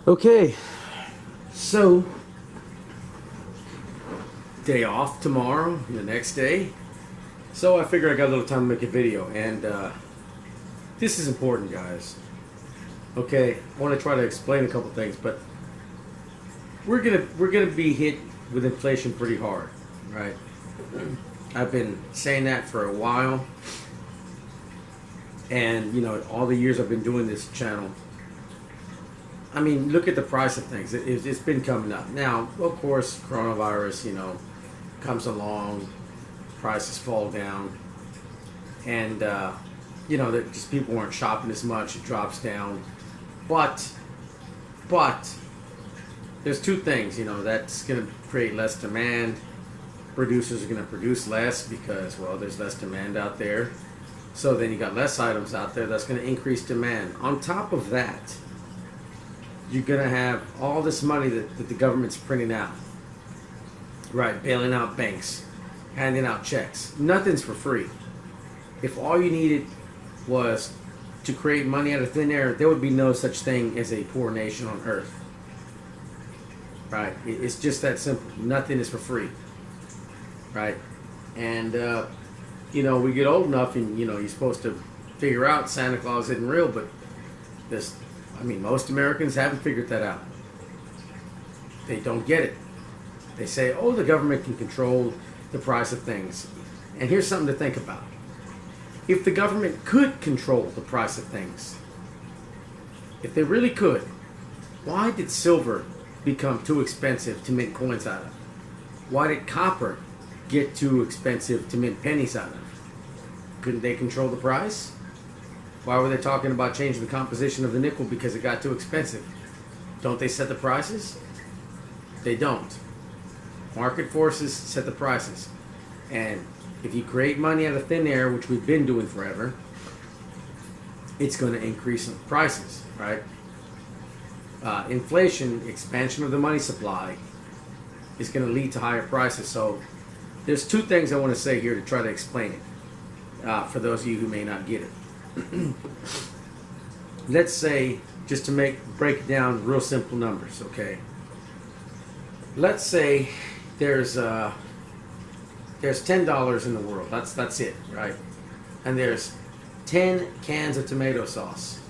Okay, so day off tomorrow, the next day. So I figured I got a little time to make a video, and this is important, guys. Okay, I want to try to explain a couple things, but we're gonna be hit with inflation pretty hard, right? I've been saying that for a while, and all the years I've been doing this channel. I mean, look at the price of things. It's been coming up. Now, of course, coronavirus, comes along, prices fall down, and that just people weren't shopping as much. It drops down, but there's two things. That's going to create less demand. Producers are going to produce less because, well, there's less demand out there. So then you got less items out there. That's going to increase demand. On top of that, you're going to have all this money that the government's printing out. Right, bailing out banks, handing out checks. Nothing's for free. If all you needed was to create money out of thin air, there would be no such thing as a poor nation on earth. Right? It's just that simple. Nothing is for free. Right? And, we get old enough and, you're supposed to figure out Santa Claus isn't real, but most Americans haven't figured that out. They don't get it. They say, oh, the government can control the price of things. And here's something to think about. If the government could control the price of things, if they really could, why did silver become too expensive to mint coins out of? Why did copper get too expensive to mint pennies out of? Couldn't they control the price? Why were they talking about changing the composition of the nickel because it got too expensive? Don't they set the prices? They don't. Market forces set the prices. And if you create money out of thin air, which we've been doing forever, it's going to increase prices, right? Inflation, expansion of the money supply, is going to lead to higher prices. So there's two things I want to say here to try to explain it for those of you who may not get it. Let's say, just to break it down real simple numbers, okay? Let's say there's $10 in the world. That's it, right? And there's 10 cans of tomato sauce.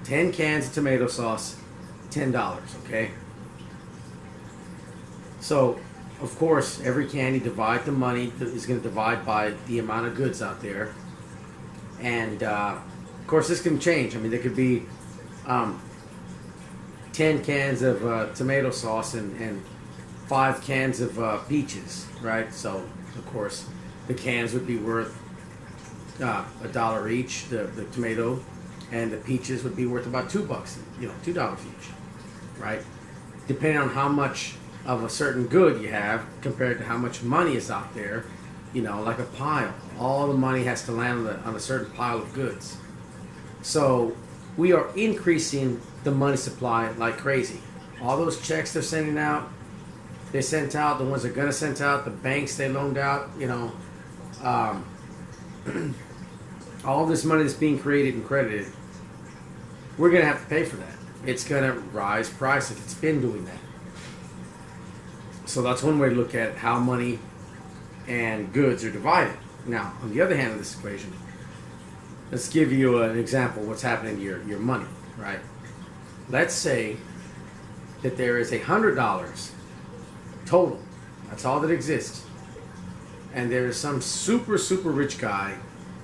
10 cans of tomato sauce, $10, okay? So, of course, every can you divide the money is going to divide by the amount of goods out there. And, of course, this can change. There could be 10 cans of tomato sauce and 5 cans of peaches, right? So, of course, the cans would be worth $1 each, the tomato, and the peaches would be worth about $2, $2 each, right? Depending on how much of a certain good you have compared to how much money is out there, like a pile. All the money has to land on a certain pile of goods. So we are increasing the money supply like crazy. All those checks they're sending out, they sent out, the ones they're going to send out, the banks they loaned out, all this money that's being created and credited, we're going to have to pay for that. It's going to rise prices. It's been doing that. So that's one way to look at how money and goods are divided. Now, on the other hand of this equation, let's give you an example of what's happening to your money, right? Let's say that there is $100 total. That's all that exists. And there's some super rich guy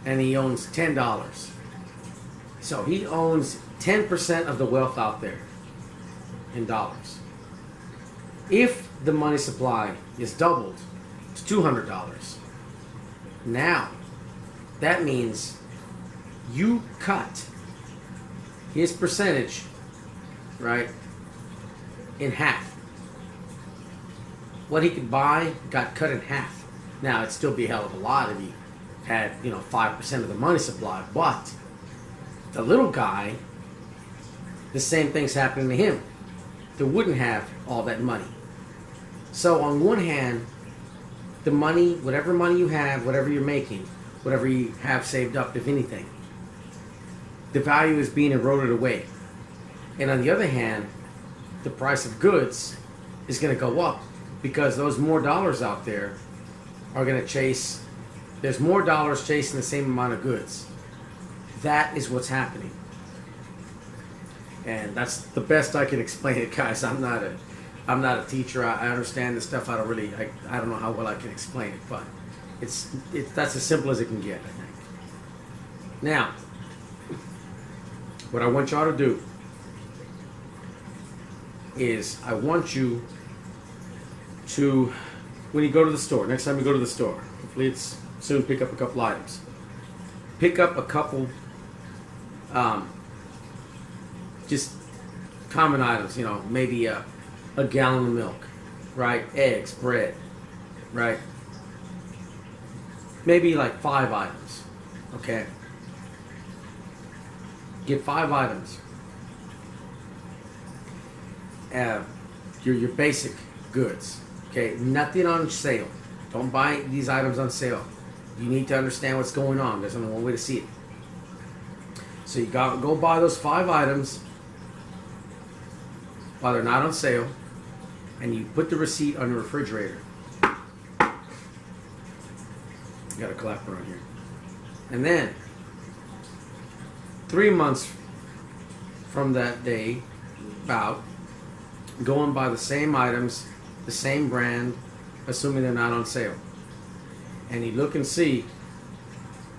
and he owns $10. So he owns 10% of the wealth out there in dollars. If the money supply is doubled to $200, now that means you cut his percentage, right, in half. What he could buy got cut in half. Now, it'd still be a hell of a lot if he had, 5% of the money supply, but the little guy, the same thing's happening to him. They wouldn't have all that money. So on one hand, the money, whatever money you have, whatever you're making, whatever you have saved up, if anything, the value is being eroded away. And on the other hand, the price of goods is going to go up because those more dollars out there are going to chase, there's more dollars chasing the same amount of goods. That is what's happening. And that's the best I can explain it, guys. I'm not a teacher. I understand this stuff. I don't know how well I can explain it, but that's as simple as it can get, I think. Now, what I want y'all to do is I want you to, when you go to the store, next time you go to the store, hopefully it's soon, pick up a couple items. Pick up a couple just common items, you know, maybe a gallon of milk, right? Eggs, bread, right? Maybe like 5 items, okay? Get 5 items. Your basic goods, okay? Nothing on sale. Don't buy these items on sale. You need to understand what's going on. There's only one way to see it. So you go buy those 5 items while they're not on sale, and you put the receipt on the refrigerator. Got a clapper on here. And then 3 months from that day, about, go and buy the same items, the same brand, assuming they're not on sale. And you look and see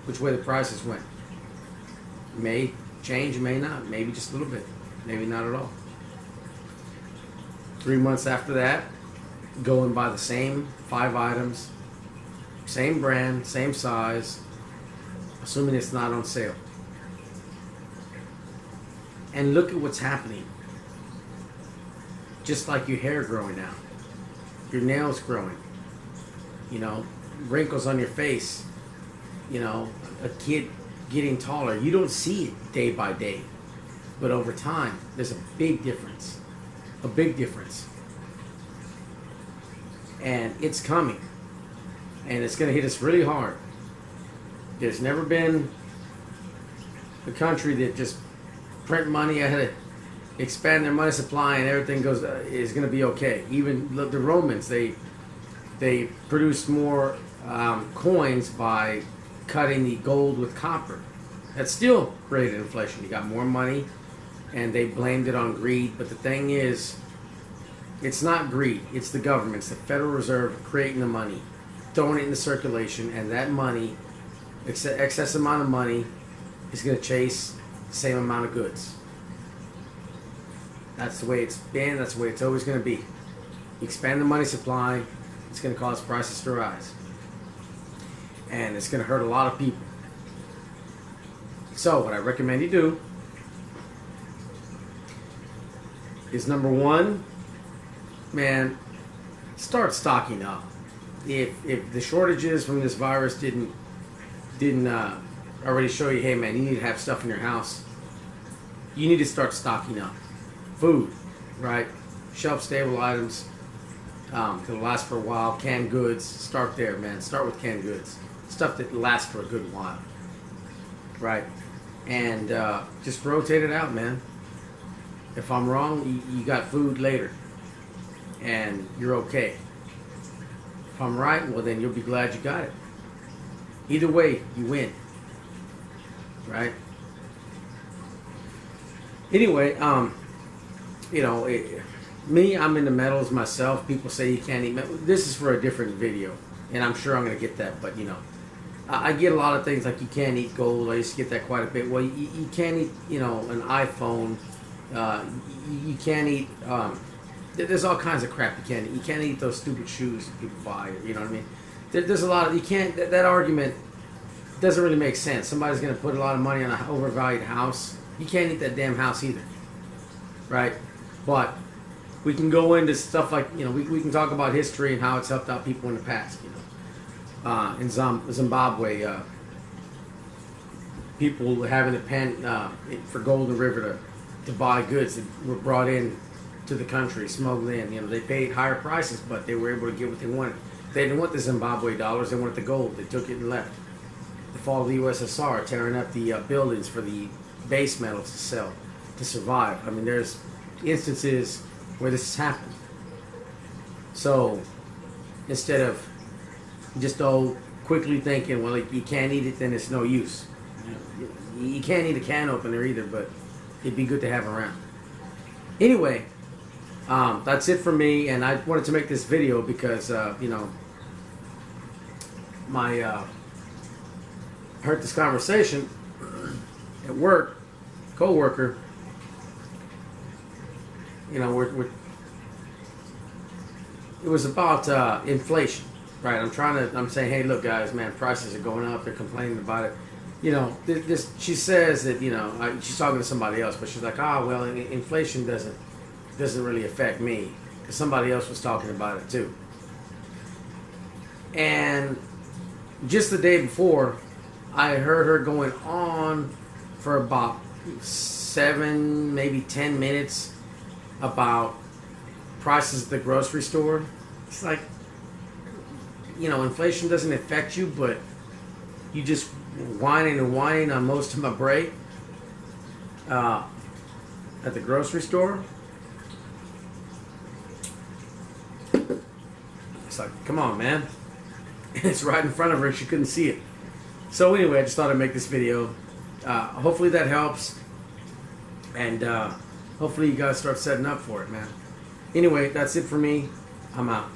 which way the prices went. May change, may not. Maybe just a little bit. Maybe not at all. 3 months after that, go and buy the same 5 items, same brand, same size, assuming it's not on sale. And look at what's happening. Just like your hair growing out, your nails growing, you know, wrinkles on your face, you know, a kid getting taller. You don't see it day by day, but over time, there's a big difference. A big difference. And it's coming. And it's going to hit us really hard. There's never been a country that just print money ahead of, expand their money supply and everything is going to be okay. Even the Romans, they produced more coins by cutting the gold with copper. That still created inflation. You got more money, and they blamed it on greed. But the thing is, it's not greed. It's the government. It's the Federal Reserve creating the money, throwing it into circulation, and that money, excess amount of money, is going to chase the same amount of goods. That's the way it's been. That's the way it's always going to be. Expand the money supply, it's going to cause prices to rise. And it's going to hurt a lot of people. So what I recommend you do is, number one, man, start stocking up. If the shortages from this virus didn't already show you, hey man, you need to have stuff in your house, you need to start stocking up. Food, right? Shelf-stable items that'll last for a while. Canned goods, start there, man. Start with canned goods. Stuff that lasts for a good while, right? And just rotate it out, man. If I'm wrong, you got food later, and you're okay. If I'm right, well then you'll be glad you got it. Either way, you win, right? Anyway, you know, I'm into metals myself. People say you can't eat metal. This is for a different video, and I'm sure I'm going to get that. But, you know, I get a lot of things like you can't eat gold. I used to get that quite a bit. Well, you can't eat, you know, an iPhone. You can't eat, there's all kinds of crap you can't eat. You can't eat those stupid shoes that people buy. You know what I mean? There's a lot of, you can't, that argument doesn't really make sense. Somebody's going to put a lot of money on an overvalued house. You can't eat that damn house either. Right? But we can go into stuff like, you know, we can talk about history and how it's helped out people in the past, you know. In Zimbabwe, people having to pen for Golden River to buy goods that were brought in to the country, smuggled in. You know, they paid higher prices, but they were able to get what they wanted. They didn't want the Zimbabwe dollars, they wanted the gold. They took it and left. The fall of the USSR, tearing up the buildings for the base metals to sell. to survive. I mean, there's instances where this has happened. So instead of just quickly thinking, well, like, you can't eat it, then it's no use. You can't eat a can opener either, but it'd be good to have around. Anyway, that's it for me, and I wanted to make this video because you know, my heard this conversation at work, co-worker. You know, it was about inflation, right? I'm saying, hey, look, guys, man, prices are going up. They're complaining about it. You know, she says that, you know, she's talking to somebody else, but she's like, well, inflation doesn't really affect me, because somebody else was talking about it too. And just the day before, I heard her going on for about 7, maybe 10 minutes about prices at the grocery store. It's like, you know, inflation doesn't affect you, but you just whining and whining on most of my break at the grocery store. It's like, come on, man. It's right in front of her. She couldn't see it. So anyway, I just thought I'd make this video. Hopefully that helps. And hopefully you guys start setting up for it, man. Anyway, that's it for me. I'm out.